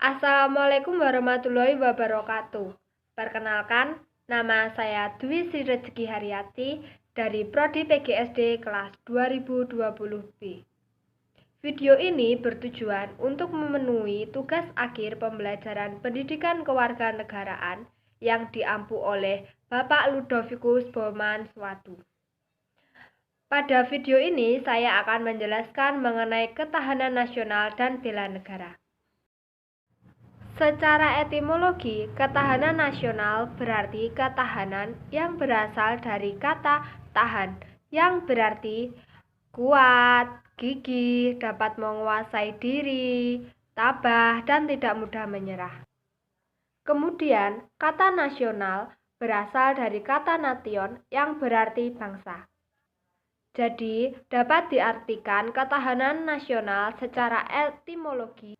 Assalamualaikum warahmatullahi wabarakatuh. Perkenalkan, nama saya Dwi Sri Rezeki Haryati dari Prodi PGSD kelas 2020B. Video ini bertujuan untuk memenuhi tugas akhir pembelajaran pendidikan kewarganegaraan yang diampu oleh Bapak Ludovicus Boman Swatu. Pada video ini saya akan menjelaskan mengenai ketahanan nasional dan bela negara. Secara etimologi, ketahanan nasional berarti ketahanan yang berasal dari kata tahan, yang berarti kuat, gigih, dapat menguasai diri, tabah, dan tidak mudah menyerah. Kemudian, kata nasional berasal dari kata nation yang berarti bangsa. Jadi, dapat diartikan ketahanan nasional secara etimologi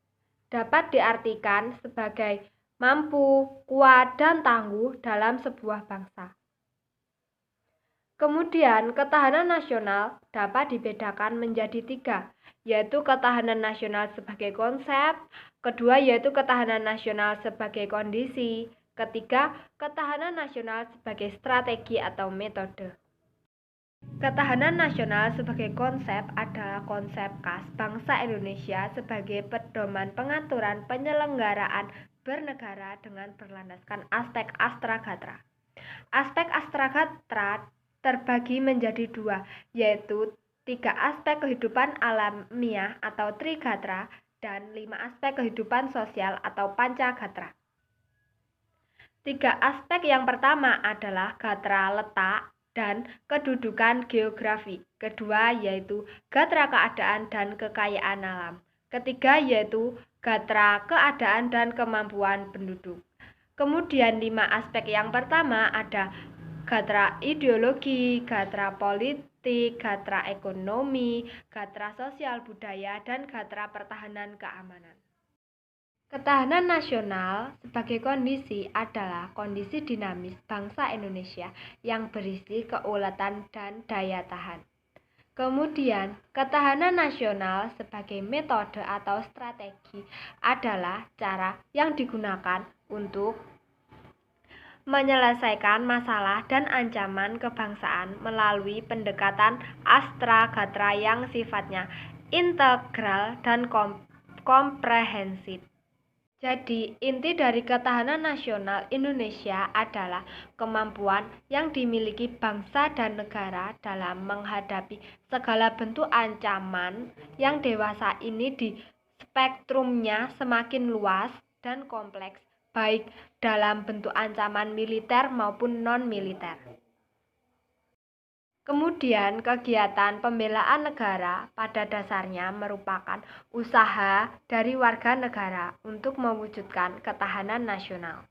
dapat diartikan sebagai mampu, kuat, dan tangguh dalam sebuah bangsa. Kemudian, ketahanan nasional dapat dibedakan menjadi 3, yaitu ketahanan nasional sebagai konsep, kedua yaitu ketahanan nasional sebagai kondisi, ketiga ketahanan nasional sebagai strategi atau metode. Ketahanan nasional sebagai konsep adalah konsep khas bangsa Indonesia sebagai pedoman pengaturan penyelenggaraan bernegara dengan berlandaskan aspek astragatra. Aspek astragatra terbagi menjadi 2, yaitu 3 aspek kehidupan alamiah atau trigatra dan 5 aspek kehidupan sosial atau pancagatra. 3 aspek yang pertama adalah gatra letak dan kedudukan geografi. Kedua yaitu gatra keadaan dan kekayaan alam. Ketiga yaitu gatra keadaan dan kemampuan penduduk. Kemudian 5 aspek yang pertama ada gatra ideologi, gatra politik, gatra ekonomi, gatra sosial budaya, dan gatra pertahanan keamanan. Ketahanan nasional sebagai kondisi adalah kondisi dinamis bangsa Indonesia yang berisi keuletan dan daya tahan. Kemudian, ketahanan nasional sebagai metode atau strategi adalah cara yang digunakan untuk menyelesaikan masalah dan ancaman kebangsaan melalui pendekatan astragatra yang sifatnya integral dan komprehensif. Jadi, inti dari ketahanan nasional Indonesia adalah kemampuan yang dimiliki bangsa dan negara dalam menghadapi segala bentuk ancaman yang dewasa ini di spektrumnya semakin luas dan kompleks, baik dalam bentuk ancaman militer maupun non-militer. Kemudian, kegiatan pembelaan negara pada dasarnya merupakan usaha dari warga negara untuk mewujudkan ketahanan nasional.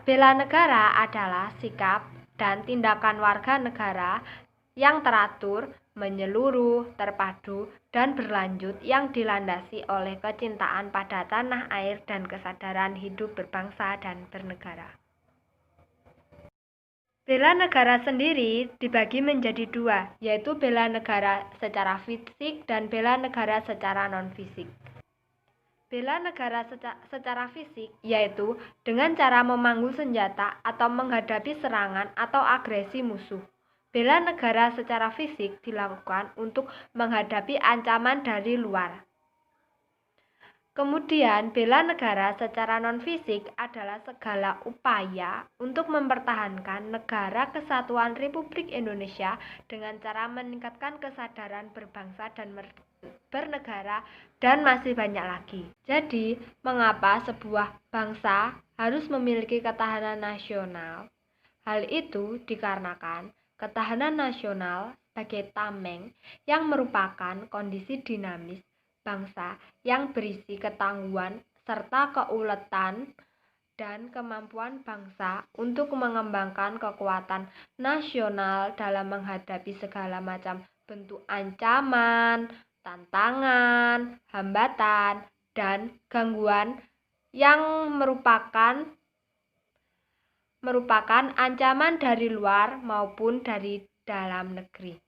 Bela negara adalah sikap dan tindakan warga negara yang teratur, menyeluruh, terpadu, dan berlanjut yang dilandasi oleh kecintaan pada tanah air dan kesadaran hidup berbangsa dan bernegara. Bela negara sendiri dibagi menjadi 2, yaitu bela negara secara fisik dan bela negara secara non-fisik. Bela negara secara fisik yaitu dengan cara memanggul senjata atau menghadapi serangan atau agresi musuh. Bela negara secara fisik dilakukan untuk menghadapi ancaman dari luar. Kemudian, bela negara secara non-fisik adalah segala upaya untuk mempertahankan negara kesatuan Republik Indonesia dengan cara meningkatkan kesadaran berbangsa dan bernegara, dan masih banyak lagi. Jadi, mengapa sebuah bangsa harus memiliki ketahanan nasional? Hal itu dikarenakan ketahanan nasional sebagai tameng yang merupakan kondisi dinamis bangsa yang berisi ketangguhan serta keuletan dan kemampuan bangsa untuk mengembangkan kekuatan nasional dalam menghadapi segala macam bentuk ancaman, tantangan, hambatan, dan gangguan yang merupakan ancaman dari luar maupun dari dalam negeri.